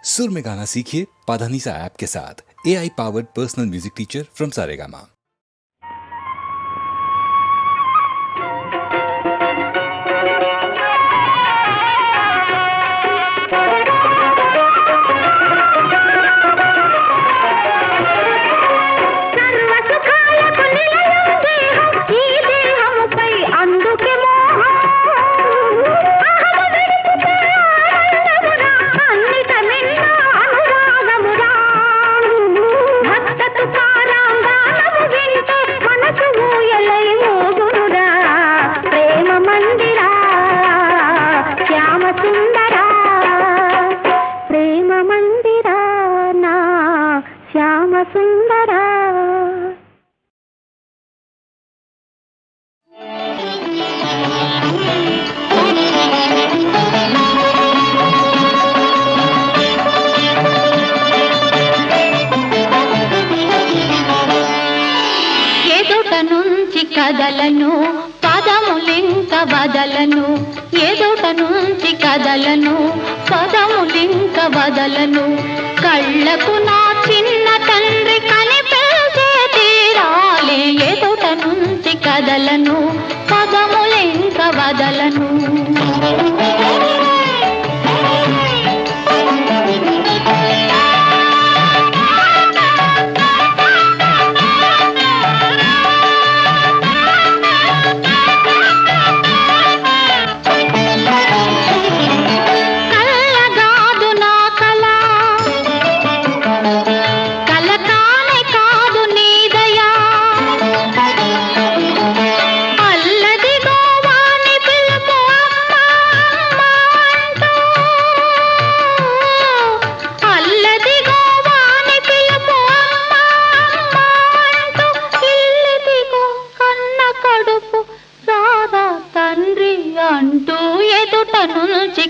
सुर में गाना सीखिए पाधानीसा ऐप के साथ। AI powered personal music teacher from Saregama. కదలను పదములింక వదలను ఎదుట నుంచి కదలను పదములింక వదలను కళ్ళకు నా చిన్న తండ్రి కనిపించే తీరాలి ఎదుట నుంచి కదలను పదములింక వదలను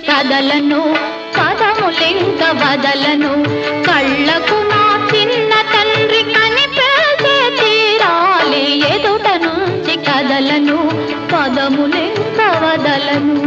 కదలను పదములింక వదలను కళ్ళకు నా చిన్న తండ్రి కనిపించే తీరాలి ఎదుట నుంచి కదలను పదములింక వదలను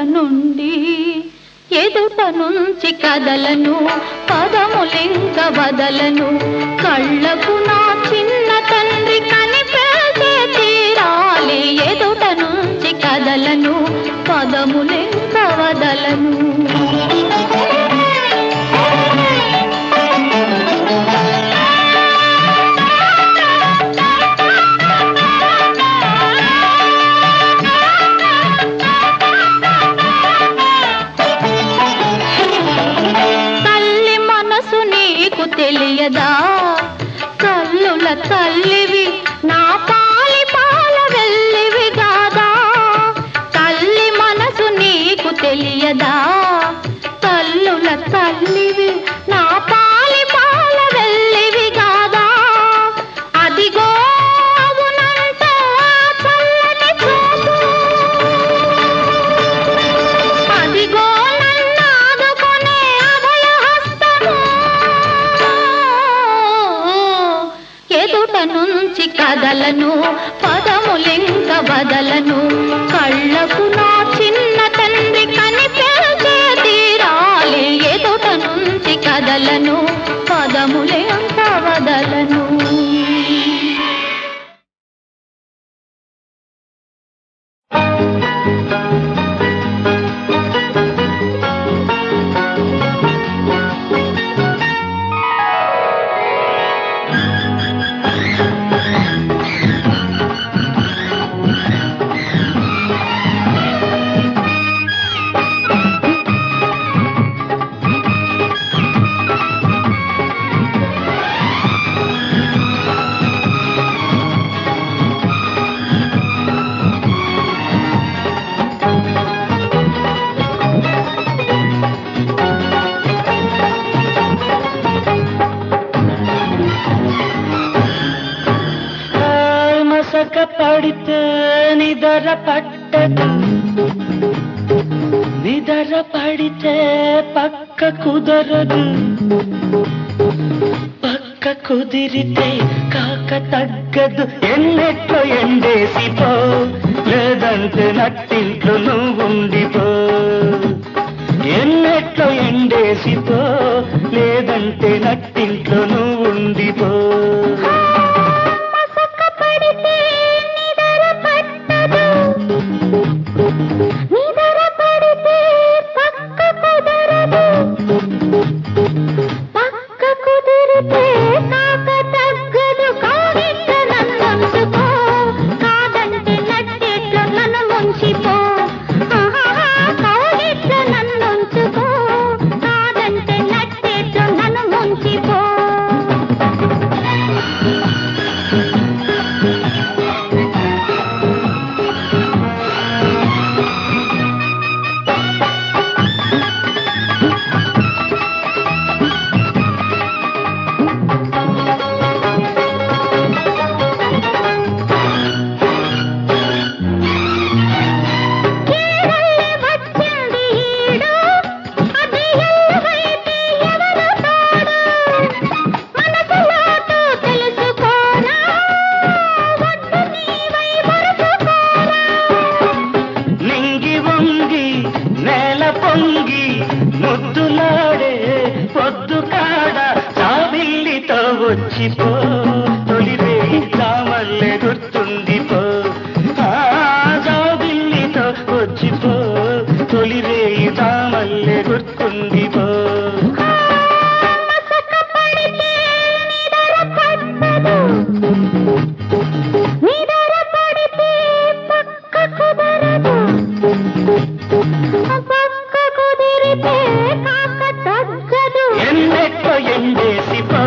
నుండి ఎదుట నుంచి కదలను పదములింక వదలను కళ్ళకు నా చిన్న తండ్రి కనిపించే తీరాలి ఎదుట నుంచి కదలను పదములింక వదలను తెలియదా కల్లుల తల్లివి నా పాలి పాల వెళ్ళివి కాదా తల్లి మనసు నీకు తెలియదా కల్లుల తల్లివి నా పాలి పాల వెళ్ళివి కాదా అదిగో అవునంట చల్లని చూపు అదిగో నన్నాదుకునే అభయ హస్తము ఎదుట నుంచి కదలను పదములింక వదలను కళ్ళకు నా చిన్న తండ్రి కనిపించే తీరాలి ఎదుట నుంచి కదలను పదములింక వదలను నిదర పట్టదు నిదర పడితే పక్క కుదరదు పక్క కుదిరితే కాక తగ్గదు ఎన్నెట్లో ఎండేసిపో లేదంటే నట్టింట్లో నువ్వు ఉండిపో ఎన్నెట్లో ఎండేసిపో లేదంటే నట్టింట్లో నువ్వు ఉండిపో వచ్చిపో తొలిరే రామల్లే గుర్తుండిపో జాబిల్లితో వచ్చిపో తొలిరే రామల్లే గుర్తుండిపో ఎన్నెట్లో ఎండేసిపో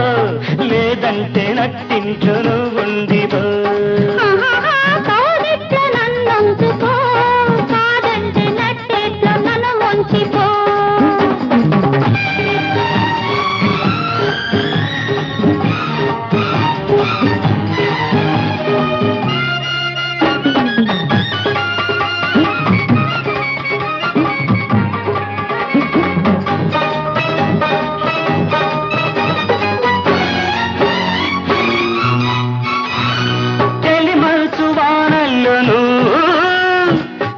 లేదంటే నట్టింట్లో నువ్వు ఉండిపో కాదంటే నట్టేట్లో నన్ను ఉంచిపో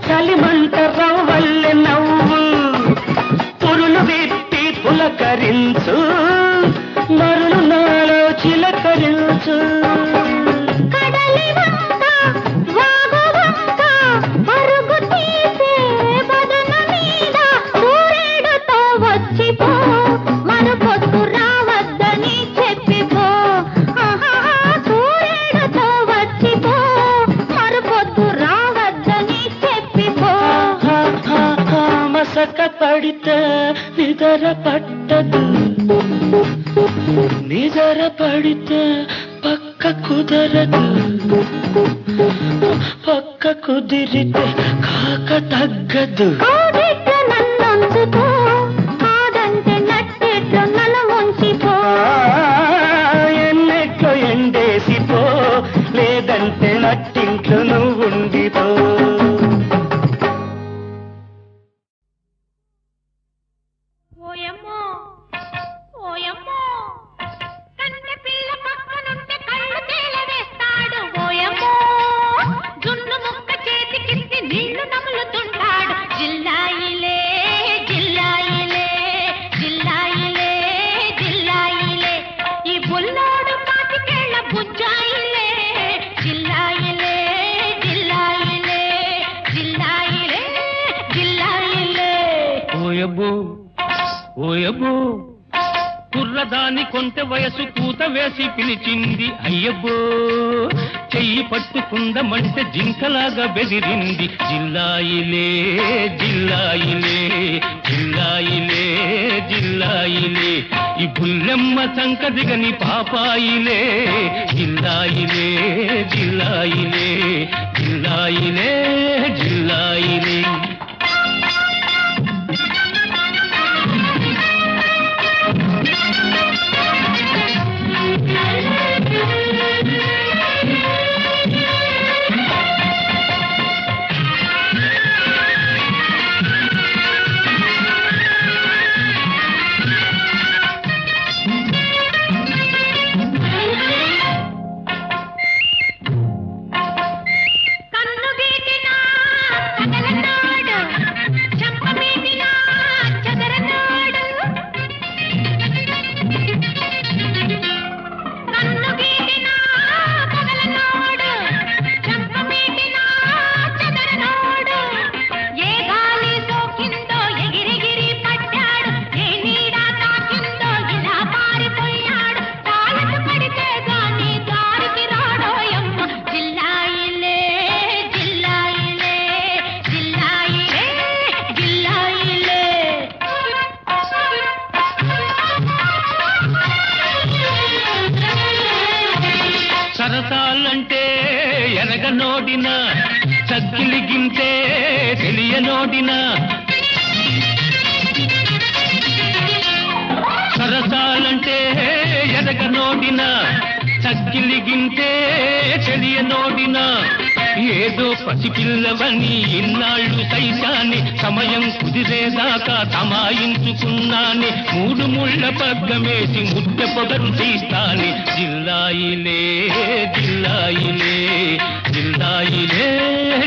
చలిమంట రవ్వల్లె నవ్వు పురులు విప్పి పులకరించు మరులు నాలో చిలకరించు వచ్చిపో మన పొద్దు రావద్దని చెప్పిపో సూర్యుడితో వచ్చిపో మన పొద్దు రావద్దని చెప్పిపో మసక పడితే నిదర పట్టదు నిదర పడితే పక్క కుదరదు పక్క కుదిరితే కాక తగ్గదు ఎన్నెట్లో ఎండేసిపో లేదంటే నట్టింట్లో నువ్వు ఉండిపో ఓయమ్మో ఓయమ్మో కన్నె పిల్ల పక్కనుంటే కళ్ళు తేలవేస్తాడు ఓయమ్మో జున్ను ముక్క చేతికిస్తే నీళ్లు నములుతుంటాడు జిల్లాయిలే జిల్లాయిలే జిల్లాయిలే జిల్లాయిలే ఈ బుల్లోడు పాతికేళ్ల బుజ్జాయిలే జిల్లాయిలే జిల్లాయిలే జిల్లాయిలే జిల్లాయిలే ఓయబ్బో ఓయబ్బో కుర్రదాని కొంటె వయసు కూత వేసి పిలిచింది అయ్యబ్బో చెయ్యి పట్టుకుందమంటే జింకలాగా బెదిరింది జిల్లాయిలే జిల్లాయిలే జిల్లాయిలే జిల్లాయిలే ఈ బుల్లెమ్మ సంక దిగని పాపాయిలే జిల్లాయిలే జిల్లాయిలే జిల్లాయిలే జిల్లాయిలే ఎరగనోడిన చక్కిలి గింతే తెలియనోడిన సరసాలంటే ఎరగనోడిన చక్కిలి గింతే తెలియనోడిన ఏదో పసిపిల్లవని ఇన్నాళ్ళు సైతాన్ని సమయం కుదిరేదాకా తమాయించుకున్నాని మూడు ముళ్ళ పగ్గమేసి ముద్ద పొగరు తీస్తాని జిల్లాయిలే జిల్లాయిలే జిల్లాయిలే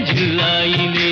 జిల్లాయిలే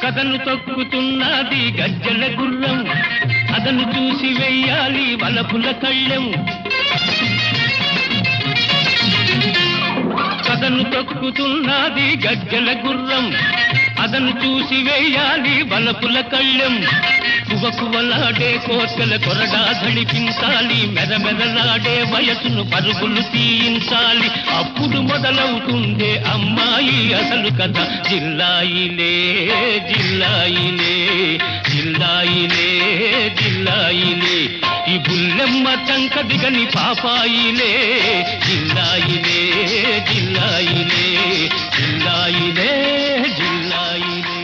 కథను తొక్కుతున్నది గజ్జల గుర్రం అదను చూసి వెయ్యాలి వలపుల కళ్ళెం కథను తొక్కుతున్నది గజ్జల గుర్రం అదను చూసి వెయ్యాలి వలపుల కళ్ళెం కువకువలాడే కోర్కెల కొరడా ధళిపించాలి మెరమెరలాడే వయసును పరుగులు తీయించాలి అప్పుడు మొదలవుతుందే అమ్మాయి అసలు కథ జిల్లాయిలే జిల్లాయిలే జిల్లాయిలే జిల్లాయిలే ఈ బుల్లెమ్మ చంక దిగని పాపాయిలే జిల్లాయిలే జిల్లాయిలే జిల్లాయిలే జిల్లాయిలే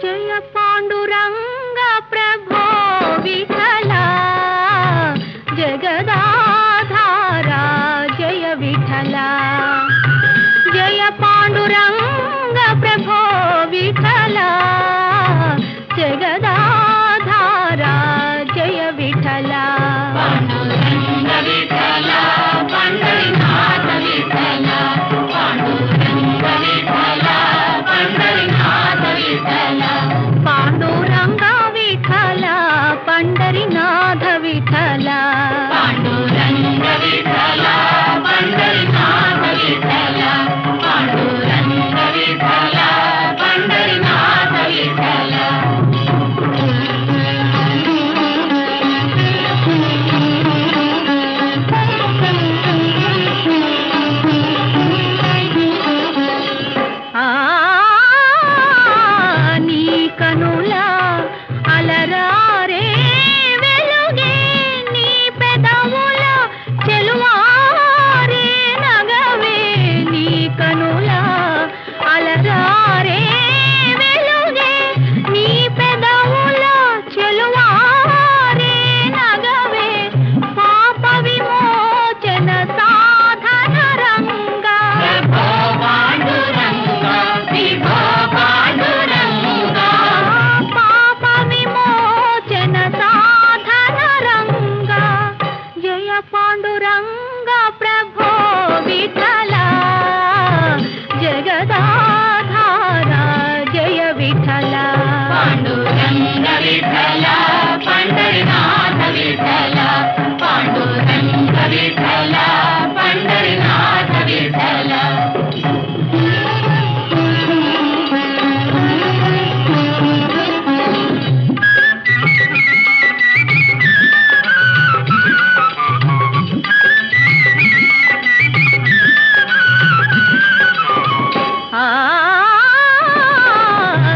జయ పాండురంగ ప్రభో విఠల జగదాధారా జయ విఠల జయ పాండురంగ ప్రభో విఠల జగదాధారా జయ విఠల పాండురంగ విఠల పండరినాథ విఠల పాండురంగ విఠల పండరినాథ విఠల పాండురంగ విఠల పండరినాథ విఠల పాండురంగ విఠల పండరినాథ విఠల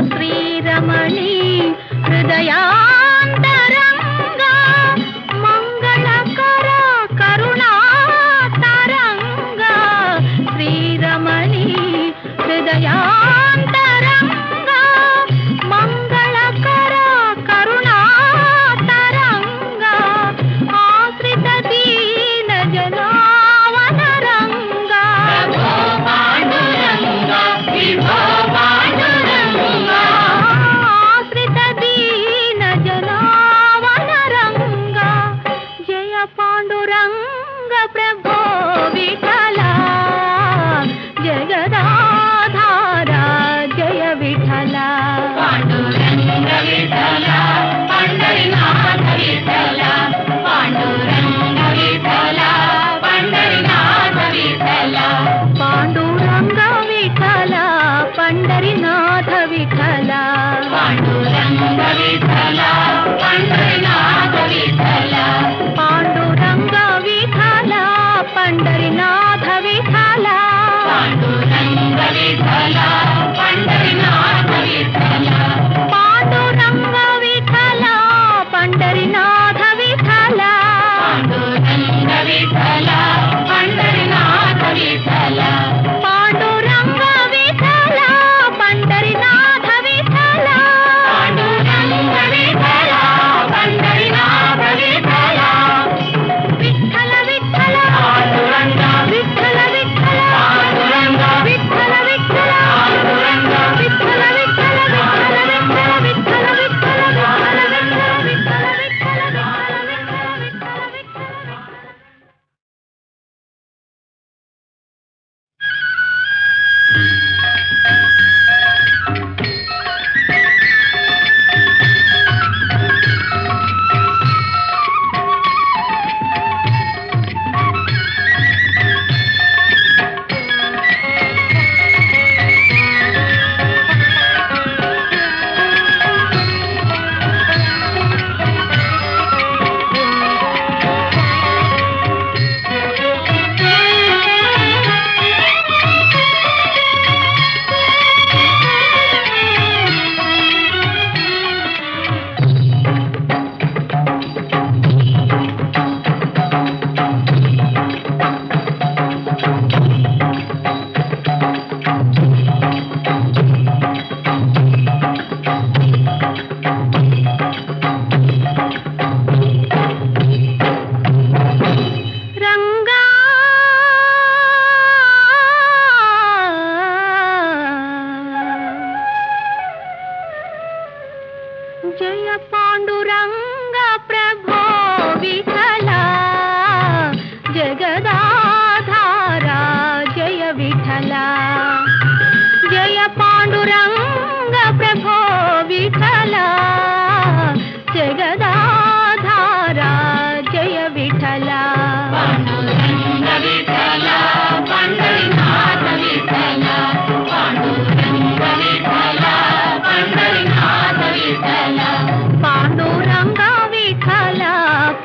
శ్రీరమణి హృదయాంతరంగా మంగళకర కరుణాతరంగా శ్రీరమణి హృదయాంతరంగా మంగళకర కరుణాతరంగా ఆశ్రిత దీన జనావనరంగా పాండురంగా విభో పాండురంగా ఆశ్రిత దీన జనావనరంగా జయ పాండురంగ ప్రభో విఠల జగదాధార జయ విఠల పాండురంగ విఠల పండరినాథ విఠల పాండురంగ విఠల పండరినాథ విఠల పాండురంగ విఠల పండరినాథ విఠల పాండురంగ విఠల పండరినాథ విఠల పాండురంగ విఠల పండరినాథ విఠల పాండురంగ విఠల పండరినాథ విఠల పాండురంగ విఠల పండరినాథ విఠల పాండురంగ విఠల పండరినాథ విఠల పాండురంగ విఠల పండరినాథ విఠల పాండురంగ విఠల పండరినాథ విఠల విఠల విఠల పాండురంగ విఠల విఠల పాండురంగ విఠల విఠల పాండురంగ విఠల విఠల విఠల విఠల విఠల విఠల విఠల జయ పాండురంగ ప్రభో విఠల జగదాధార జయ విఠల జయ పాండురంగ ప్రభో విఠల జగదాధార జయ విఠల పాండురంగ విఠల పండరినాథ విఠల పాండురంగ విఠల పండరినాథ విఠల పాండురంగ విఠల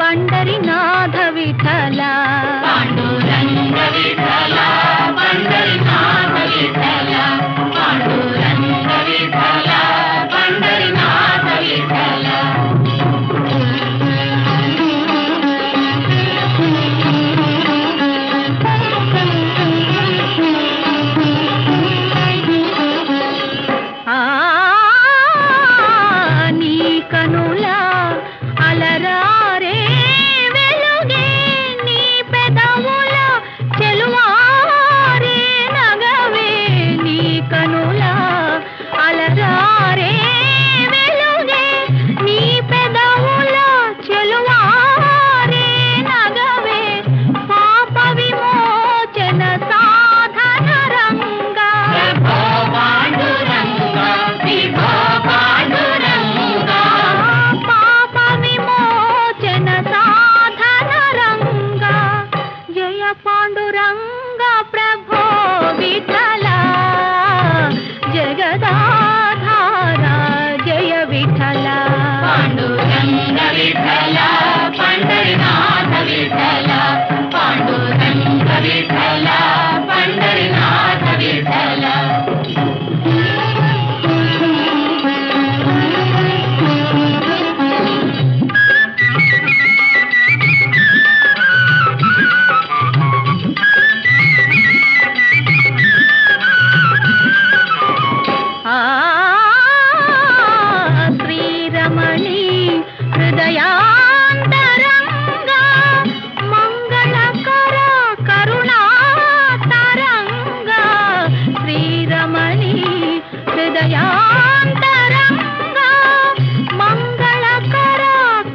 పండరినాథ విఠల పాండురంగ విఠల పండరినాథ విఠల పాండురంగ విఠల పండరినాథ విఠల నీ కనుల అలరారే వెలుగే నీ పెదవుల చెలువారే నగవే నీ కనుల అలరారే వెలుగే నీ పెదవుల చెలువారే నగవే పాప విమోచన సాధన రంగా పాండురంగా విభో పాండురంగా విఠల పండరినాథ విఠల పాండురంగ విఠల పండరినాథ విఠల శ్రీరమణి హృదయాంతరంగా మంగళకర కరుణాతరంగా శ్రీరమణి హృదయాంతరంగా మంగళకర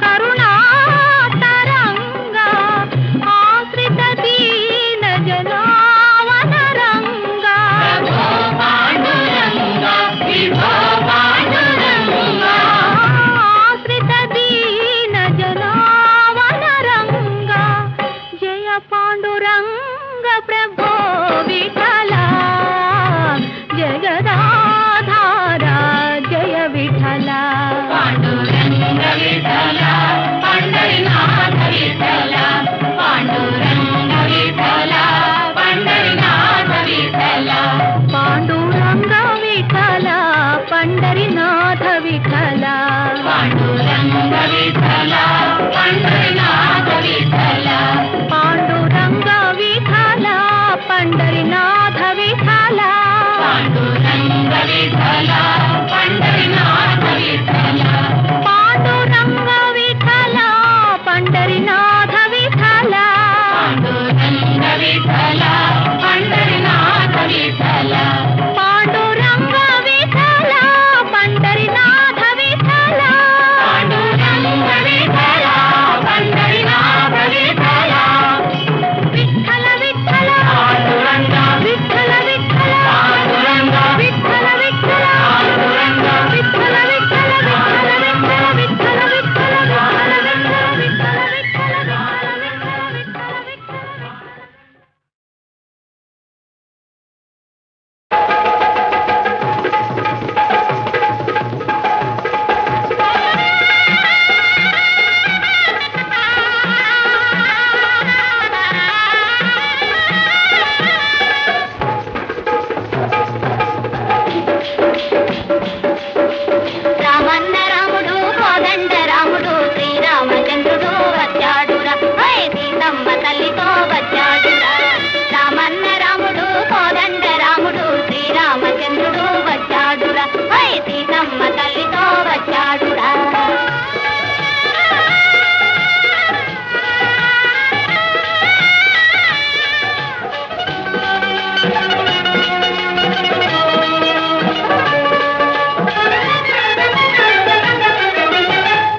కరుణాతరంగా ఆశ్రిత దీన జనావనరంగా ఆశ్రిత దీన జనావనరంగా జయ పాండురంగ ప్రభో విఠల జగదాధార జయ విఠల పాండురంగ విఠల పండరినాథ విఠల పాండురంగ విఠల పండరినాథ విఠల పాండురంగ విఠల పండరినాథ విఠల పాండురంగ విఠల పండరినాథ విఠల పాండురంగ విఠల పండరినాథ విఠల పాండురంగ విఠల పండరినాథ విఠల పాండురంగ విఠల పండరినాథ విఠల పాండురంగ విఠల పండరినాథ విఠల పాండురంగ విఠల పండరినాథ విఠల పాండురంగ విఠల పండరినాథ విఠల విఠల విఠల పాండురంగ విఠల విఠల పాండురంగ విఠల విఠల పాండురంగ విఠల విఠల విఠల విఠల విఠల విఠల రామన్న రాముడు కోదండ రాముడు శ్రీరామచంద్రుడు వచ్చాడురా హై సీతమ్మ తల్లితో వచ్చాడురా రామన్న రాముడు కోదండ రాముడు శ్రీరామచంద్రుడు వచ్చాడురా హై సీతమ్మ తల్లితో వచ్చాడురా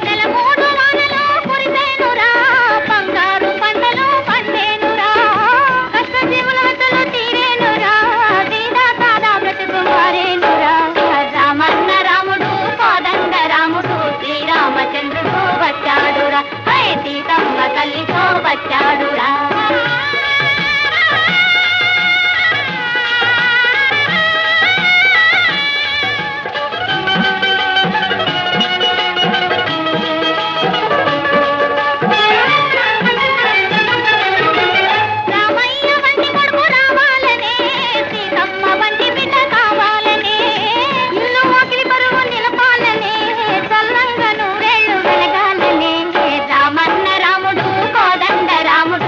నెలమూడు వానలు కురిసేనురా బంగారు పంటలు పండేనురా కష్టజీవుల ఆశలు తీరేనురా దీదా సాదా బ్రతుకు మారేనురా రామన్న రాముడు కోదండ రాముడు శ్రీరామచంద్రుడు వచ్చాడురా హై సీతమ్మ తల్లితో వచ్చాడురా రామయ్య వంటి కొడుకు రావాలనే సీతమ్మ వంటి బిడ్డ కావాలనే ఇల్లు వాకిలి బరువు నిలపాలనే చల్లంగా నూరేళ్ళు వెలగాలనే రామన్న రాముడు కోదండ రాముడు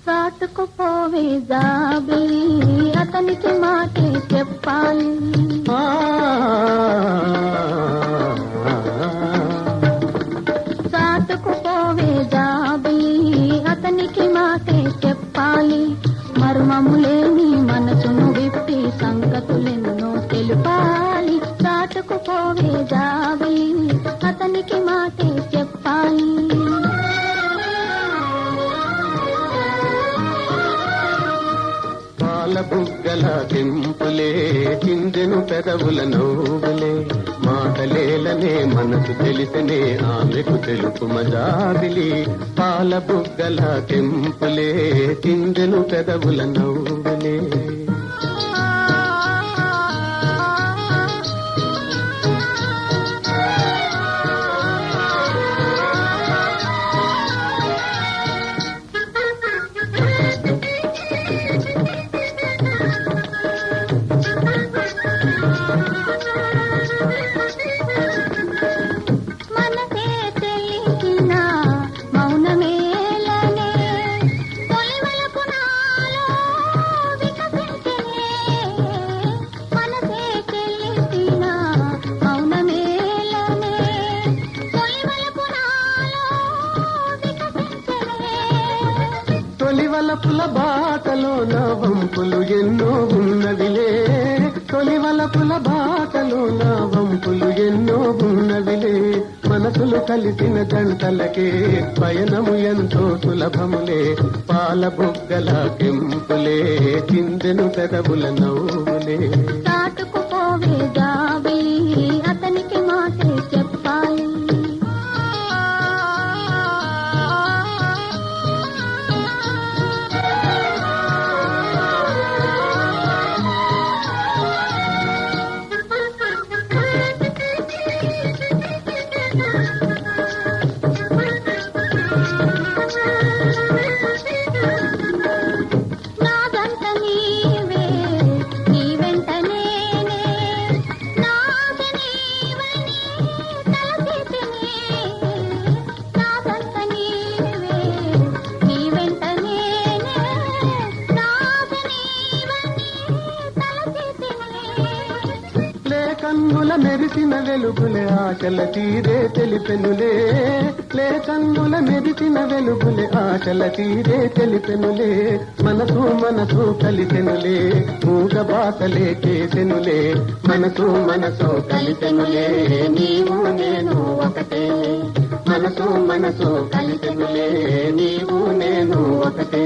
చాటుకుపోవే జాబిలి అతనికి మాటే చెప్పాలి. చాటుకుపోవే జాబిలి అతనికి మాటే చెప్పాలి. మర్మములేని మనసును విప్పి సంగతులెన్నో తెలుపాలి. చాటుకుపోవే జాబిలి అతనికి మాటే చెప్పాలి. బుగ్గల తెంపులే చిందెను పెదవుల నవ్వులే మాటలేలనే మనసు తెలిసనే ఆమెకు తెలుపు మజాబిలి. పాల బుగ్గల తెంపులే చిందెను పెదవుల నవ్వులే తొలివలపుల బాటలో నా వంపులు ఎన్నో ఉన్నవిలే. తొలివలపుల బాటలో నా వంపులు ఎన్నో ఉన్నవిలే. మనసులు కలిసిన జంటలకే పయనము ఎంతో సులభములే. పాల బుగ్గల కెంపులే చిందెను పెదవుల నవ్వులే. చాటుకుపోవే జాబిలి అతనికి మాటే చెప్పాలి. కన్నుల మెరిసిన వెలుగులే ఆశల తీరే తెలిపెనులే. లే కన్నుల మెరిసిన వెలుగులే ఆశల తీరే తెలిపెనులే. మనసు మనసు కలిసెనులే మూగ బాసలే చేసెనులే. మనసు మనసు కలిసెనులే నీవు నేను ఒకటే. మనసు మనసు కలిసెనులే నీవు నేను ఒకటే.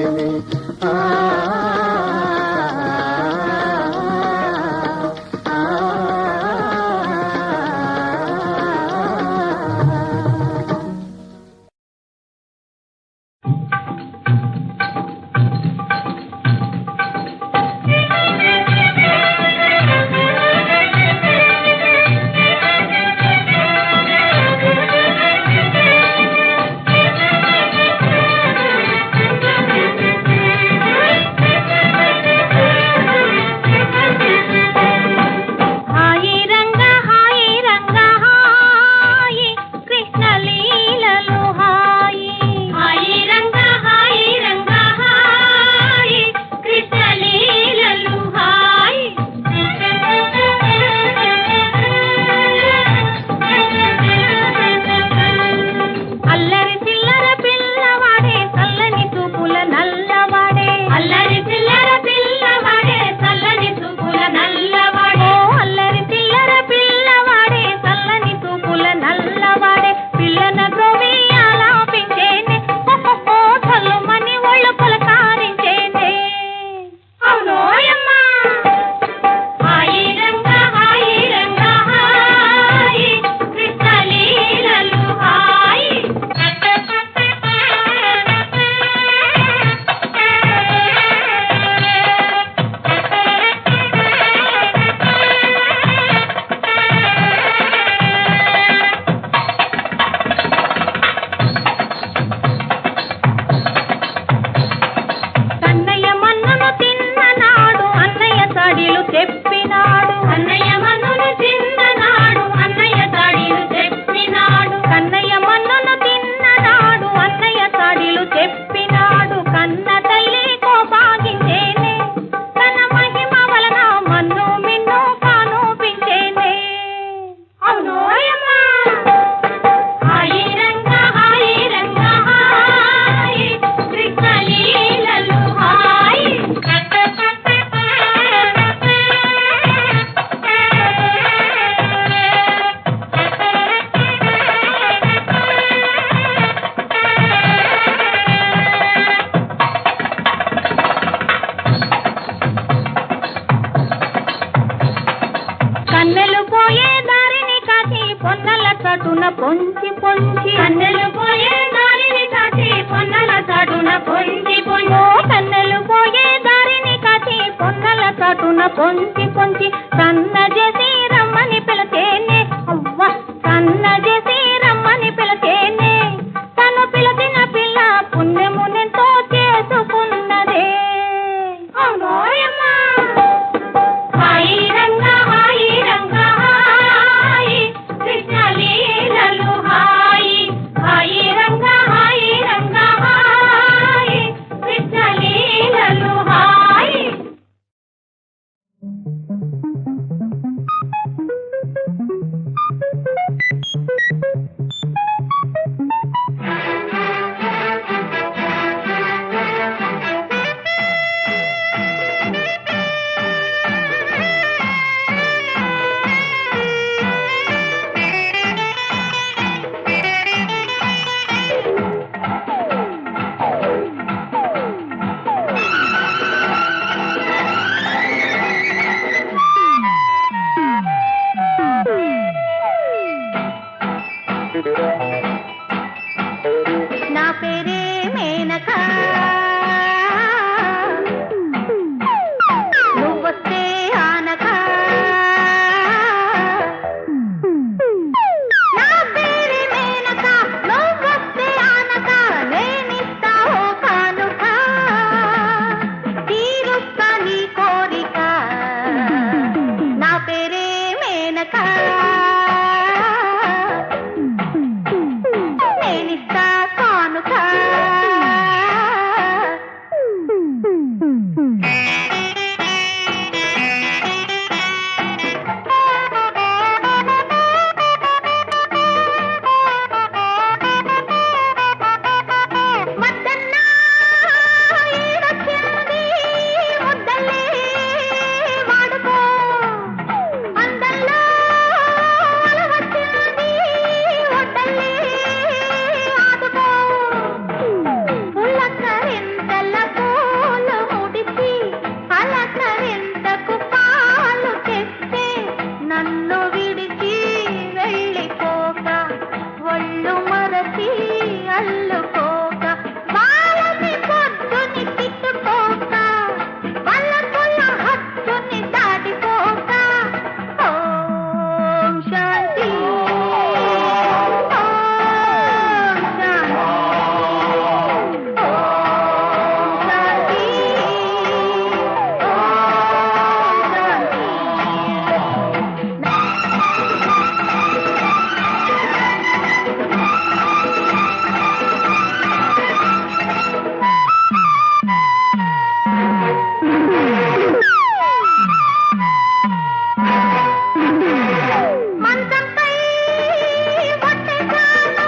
పొంచి పొంచి కన్నెలు పోయే దారిని కాచి పొన్నల చాటున పొంచి పొంచి కన్నెలు పోయే దారిని కాచి పొన్నల చాటున పొంచి పొంచి సన్న చేసి రమ్మని పిలచేనే అవ్వ సన్న చేసి రమ్మని పిలచేనే తను పిలచిన పిల్ల పుణ్యమునెంతో చేసుకున్నదే అమ్మోయమ్మా హాయి రంగా హాయి కృష్ణ లీలలు హాయి హాయి రంగా హాయి కృష్ణ లీలలు హాయి నా పేరే మేనక నువ్వొస్తే ఆనక నా పేరే మేనక నువ్వొస్తే ఆనక నేనిస్తా ఓ కానుక తీరుస్తా నీ కోరిక నా పేరే మేనక నేనిస్తా కానుక మద్దన్నా ఈడొచ్చింది ముద్దల్లే వాడుకో అందంలో అలవచ్చింది ఒడ్డల్లే ఆదుకో పుల్లకరింతల పూలు ముడిచి పలకరింతకు పాలు తెస్తే నన్ను విడిచి వెళ్ళిపోక ఒళ్ళు మరచి అల్లుకోక వాళ్ళని పొద్దుని తిట్టుకోక వాళ్ళకుల హద్దుని దాటిపోక ఓం శాంతి ఓం శాంతి ఓం శాంతి మంచంపై వట్టేశాను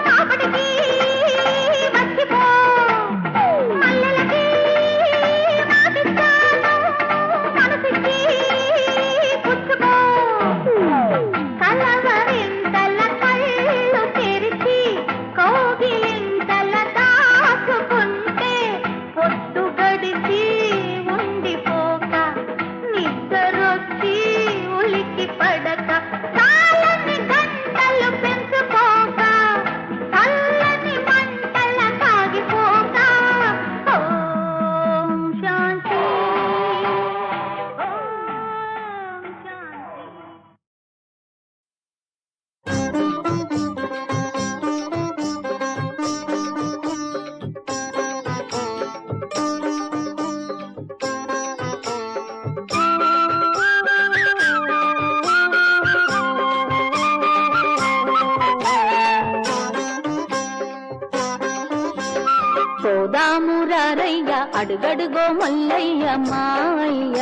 నాపటికి మర్చిపో మల్లెలకి మాటిచ్చాను మనసిచ్చి పుచ్చుకో కలవరింతల కళ్ళు తెరిచి కౌగిలింతల దాచుకుంటే పొద్దు గడిచి ఉండిపోక నిద్రొచ్చి ఉలికి పడక కాలని గంటలు పెంచుకోక చల్లని మంటల సాగిపోక ఓం శాంతి ఓం శాంతి పోదామురారయ్య అడుగడుగో మల్లయ్య మాయ్య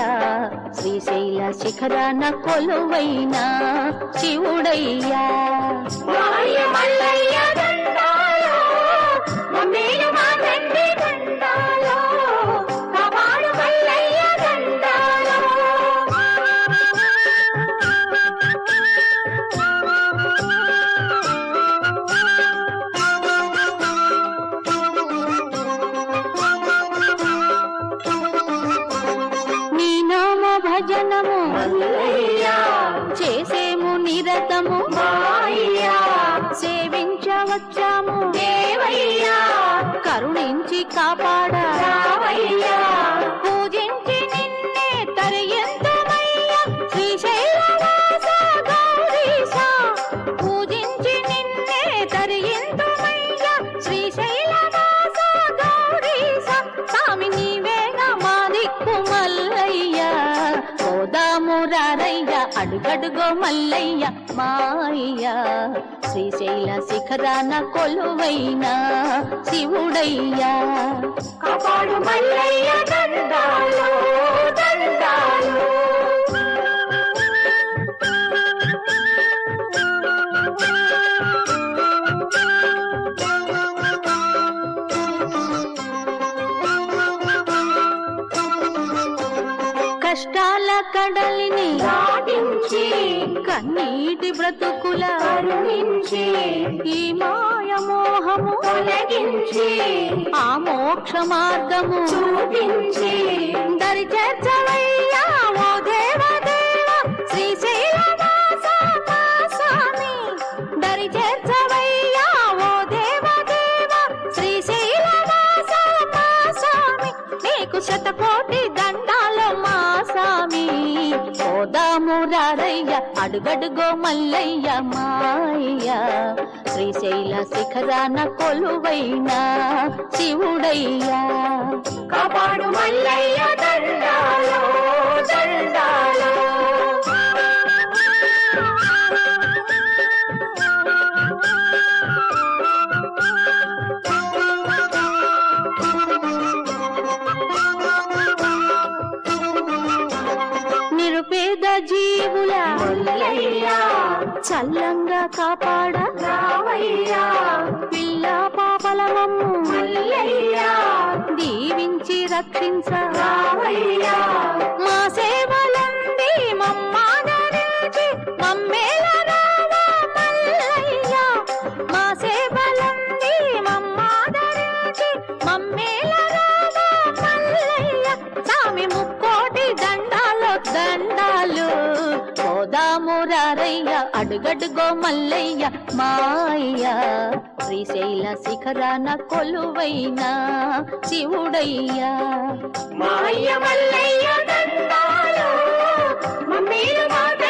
శ్రీశైల శిఖరాన కొలువైన శివుడయ్యా మల్లయ్య దండాలో మమ్మీలు మా తండ్రి దండాలో కాపాడు మల్లయ్య దండాలో నీ నామ భజనము చేసేము నిరతము మాయ్యా వచ్చాము దేవయ్యా, కరుణించి కాపాడరావయ్యా, పూజించి నిన్నే తరియంతమయ్యా శ్రీశైలవాస గౌరీశ, పూజించి నిన్నే తరియంతమయ్యా శ్రీశైలవాస గౌరీశ, స్వామి నీవేగా మా దిక్కు మల్లయ్య, పోదాము రారయ్య అడుగడుగో మల్లయ్య మాయ్య, శ్రీశైల శిఖరాన కొలువైన శివుడయ్యా, కాపాడు మల్లయ్య దండాలు దండాలు. కష్టాల కడలిని దాటించి కన్నీటి బ్రతుకుల కరుణించి ఈ మాయ మోహము తొలగించి ఆ మోక్ష మార్గము చూపించి దరి చేర్చవయ్యా ఓ దేవదేవ శ్రీశైలవాస మా స్వామి, దరి చేర్చవయ్యా ఓ దేవదేవ శ్రీశైలవాస మా స్వామి, నీకు శతకోటి దండాలు మా స్వామి, పోదాము రారయ్య అడుగడుగో మల్లయ్య మాయ్య, శ్రీశైల శిఖరాన కొలువైన శివుడయ్యా, కాపాడు మల్లయ్య దండాలు దండాలు. నిరుపేద జీవుల మల్లయ్యా చల్లంగా కాపాడ రావయ్యా, పిల్ల పాపల మమ్ము మల్లయ్యా దీవించి రక్షించ రావయ్యా, మా సేవలంది మమ్మాదరించి మమ్మేల రావా మల్లయ్యా, మా సేవలంది మమ్మాదరించి మమ్మేల రావా మల్లయ్య, స్వామి ముక్కోటి దండాలు దండాలు, పోదాము రారయ్య అడుగడుగో మల్లయ్య మాయ్య, శ్రీశైల శిఖరాన కొలువైన శివుడయ్యా, మాయ్య మల్లయ్య దండాలు మమ్మీలు మాట